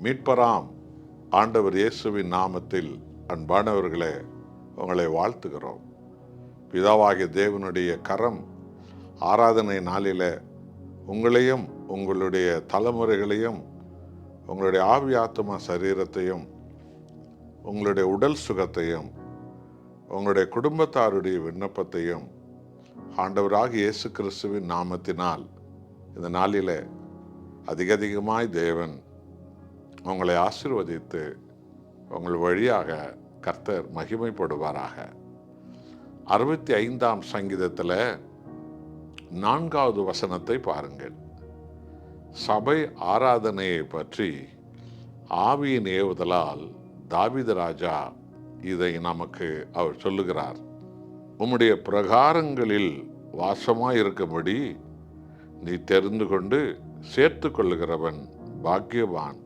மீட்பராம் ஆண்டவர் இயேசுவின் நாமத்தில் அன்பானவர்களே, உங்களை வாழ்த்துகிறோம். பிதாவாகிய தேவனுடைய கரம் ஆராதனை நாளில் உங்களையும் உங்களுடைய தலைமுறைகளையும் உங்களுடைய ஆவி ஆத்துமா சரீரத்தையும் உங்களுடைய உடல் சுகத்தையும் உங்களுடைய குடும்பத்தாருடைய விண்ணப்பத்தையும் ஆண்டவராகிய இயேசு கிறிஸ்துவின் நாமத்தினால் இந்த நாளில் அதிகமாய் தேவன் உங்களை ஆசீர்வதித்து உங்கள் வழியாக கர்த்தர் மகிமைப்படுவாராக. 65ஆம் சங்கீதத்தில் 4வது வசனத்தை பாருங்கள். சபை ஆராதனையை பற்றி ஆவியின் ஏவுதலால் தாவீது ராஜா இதை நமக்கு அவர் சொல்லுகிறார். உம்முடைய பிரகாரங்களில் வாசமாய் இருக்கும்படி நீ தெரிந்து கொண்டு சேர்த்து கொள்ளுகிறவன் பாக்கியவான்.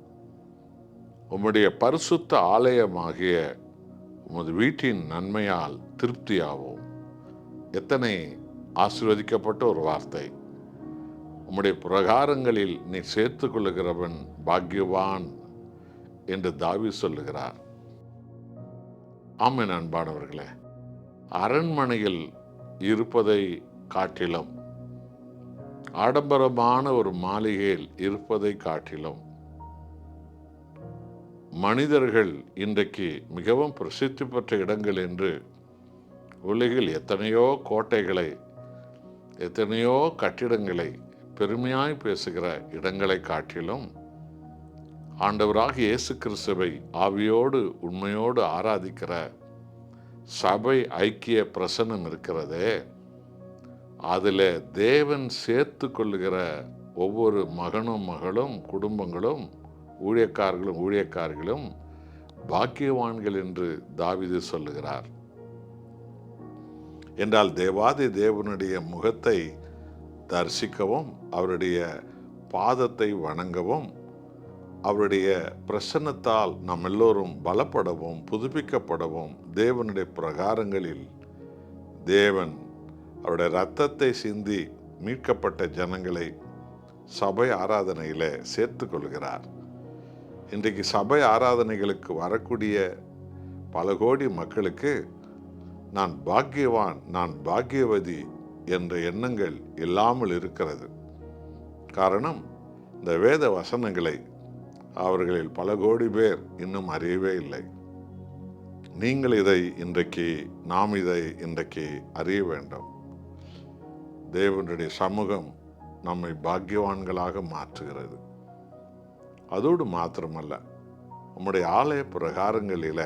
உம்முடைய பரிசுத்த ஆலயமாகிய உமது வீட்டின் நன்மையால் திருப்தியாவோம். எத்தனை ஆசீர்வதிக்கப்பட்ட ஒரு வார்த்தை. உம்முடைய பிரகாரங்களில் நீ சேர்த்து கொள்ளுகிறவன் பாக்கியவான் என்று தாவீது சொல்லுகிறார். ஆமென். அன்பானவர்களே, அரண்மனையில் இருப்பதை காட்டிலும் ஆடம்பரமான ஒரு மாளிகையில் இருப்பதை காட்டிலும் மனிதர்கள் இன்றைக்கு மிகவும் பிரசித்தி பெற்ற இடங்கள் என்று உலகில் எத்தனையோ கோட்டைகளை, எத்தனையோ கட்டிடங்களை பெருமையாய் பேசுகிற இடங்களை காட்டிலும் ஆண்டவராகிய இயேசு கிறிஸ்துவை ஆவியோடு உண்மையோடு ஆராதிக்கிற சபை ஐக்கிய பிரசன்னம் இருக்கிறதே, அதில் தேவன் சேர்த்து கொள்ளுகிற ஒவ்வொரு மகனும் மகளும் குடும்பங்களும் ஊழியக்காரர்களும் பாக்கியவான்கள் என்று தாவீது சொல்லுகிறார். என்றால் தேவாதி தேவனுடைய முகத்தை தரிசிக்கவும், அவருடைய பாதத்தை வணங்கவும், அவருடைய பிரசன்னத்தால் நாம் எல்லோரும் பலப்படவும் புதுப்பிக்கப்படவும் தேவனுடைய பிரகாரங்களில் தேவன் அவருடைய இரத்தத்தை சிந்தி மீட்கப்பட்ட ஜனங்களை சபை ஆராதனையில் சேர்த்து கொள்கிறார். இன்றைக்கு சபை ஆராதனைகளுக்கு வரக்கூடிய பல கோடி மக்களுக்கு நான் பாக்கியவான், நான் பாக்கியவதி என்ற எண்ணங்கள் இல்லாமல் இருக்கிறது. காரணம், இந்த வேத வசனங்களை அவர்களில் பல கோடி பேர் இன்னும் அறியவே இல்லை. நாம் இதை இன்றைக்கு அறிய வேண்டும். தேவனுடைய சமூகம் நம்மை பாக்கியவான்களாக மாற்றுகிறது. அதோடு மாத்திரமல்ல, நம்முடைய ஆலய பிரகாரங்களில்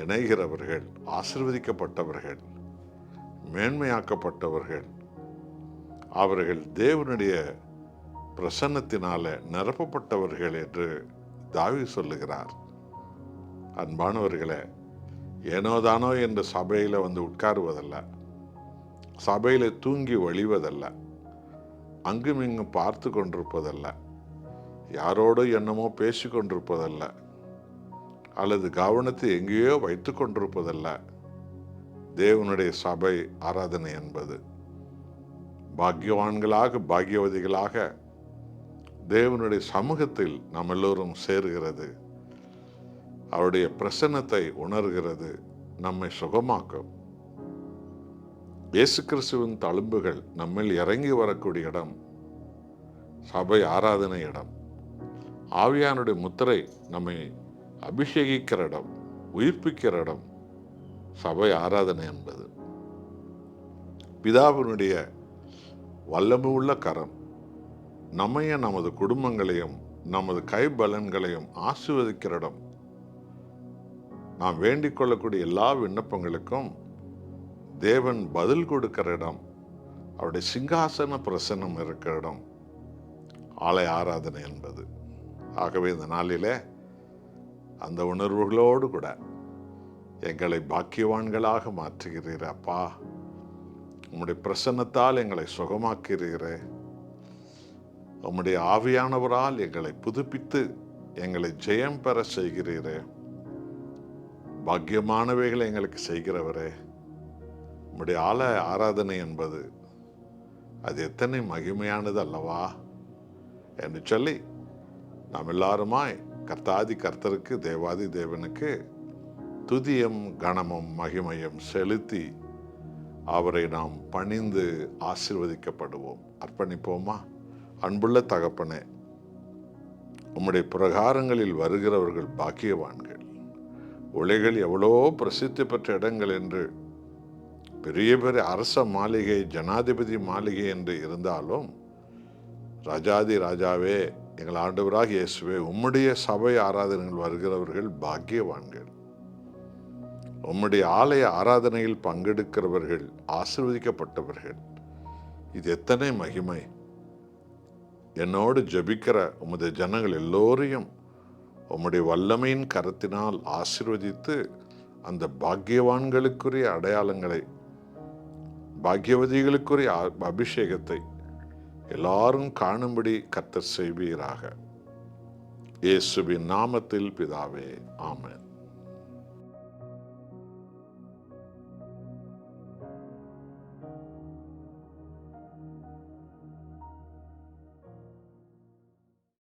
இணைகிறவர்கள் ஆசீர்வதிக்கப்பட்டவர்கள், மேன்மையாக்கப்பட்டவர்கள், அவர்கள் தேவனுடைய பிரசன்னத்தினால நிரப்பப்பட்டவர்கள் என்று தாவீது சொல்லுகிறார். அன்பானவர்களே, ஏனோதானோ என்று சபையில் வந்து உட்காருவதல்ல, சபையில் தூங்கி வழிவதல்ல, அங்கும் இங்கும் பார்த்து கொண்டிருப்பதல்ல, யாரோடு என்னமோ பேசி கொண்டிருப்பதல்ல, அல்லது கவனத்தை எங்கேயோ வைத்து கொண்டிருப்பதல்ல. தேவனுடைய சபை ஆராதனை என்பது பாக்கியவான்களாக பாக்கியவதிகளாக தேவனுடைய சமூகத்தில் நாம் எல்லோரும் சேருகிறது. அவருடைய பிரசன்னத்தை உணர்கிறது, நம்மை சுகமாக்கும். இயேசு கிறிஸ்துவின் தழும்புகள் நம்மில் இறங்கி வரக்கூடிய இடம் சபை ஆராதனை இடம். ஆவியானுடைய முத்திரை நம்மை அபிஷேகிக்கிற இடம், உயிர்ப்பிக்கிற இடம் சபை ஆராதனை என்பது. பிதாவினுடைய வல்லமை உள்ள கரம் நம்மையும் நமது குடும்பங்களையும் நமது கைபலன்களையும் ஆசீர்வதிக்கிற இடம். நாம் வேண்டிக் கொள்ளக்கூடிய எல்லா விண்ணப்பங்களுக்கும் தேவன் பதில் கொடுக்கிற இடம், அவருடைய சிங்காசன பிரசன்னம் இருக்கிற இடம் ஆலய ஆராதனை என்பது. ஆகவே இந்த நாளிலே அந்த உணர்வுகளோடு கூட எங்களை பாக்கியவான்களாக மாற்றுகிறீர் அப்பா. உம்முடைய பிரசன்னத்தால் எங்களை சுகமாக்கிறீரே. உம்முடைய ஆவியானவரால் எங்களை புதுப்பித்து எங்களை ஜெயம் பெற செய்கிறீரே. பாக்கியமானவைகளை எங்களுக்கு செய்கிறவரே. உம்முடைய ஆராதனை என்பது அது எத்தனை மகிமையானது அல்லவா என்று சொல்லி நாம் எல்லாருமாய் கர்த்தாதி கர்த்தருக்கு, தேவாதி தேவனுக்கு துதியும் கனமும் மகிமையும் செலுத்தி அவரை நாம் பணிந்து ஆசீர்வதிக்கப்படுவோம். அர்ப்பணிப்போமா? அன்புள்ள தகப்பனே, உம்முடைய பிரகாரங்களில் வருகிறவர்கள் பாக்கியவான்கள். உலகில் எவ்வளோ பிரசித்தி பெற்ற இடங்கள் என்று, பெரிய பெரிய அரச மாளிகை, ஜனாதிபதி மாளிகை என்று இருந்தாலும், ராஜாதி ராஜாவே, எங்கள் ஆண்டவராக இயேசுவே, உம்முடைய சபை ஆராதனைகள் வருகிறவர்கள் பாக்கியவான்கள். உம்முடைய ஆலய ஆராதனையில் பங்கெடுக்கிறவர்கள் ஆசீர்வதிக்கப்பட்டவர்கள். இது எத்தனை மகிமை! என்னோடு ஜெபிக்கிற உமது ஜனங்கள் எல்லோரையும் உம்முடைய வல்லமையின் கரத்தினால் ஆசீர்வதித்து அந்த பாக்கியவான்களுக்குரிய அடையாளங்களை, பாக்கியவதிகளுக்குரிய அபிஷேகத்தை எல்லாரும் காணும்படி கர்த்தர் செய்வீராக. இயேசுவின் நாமத்தில் பிதாவே, ஆமென்.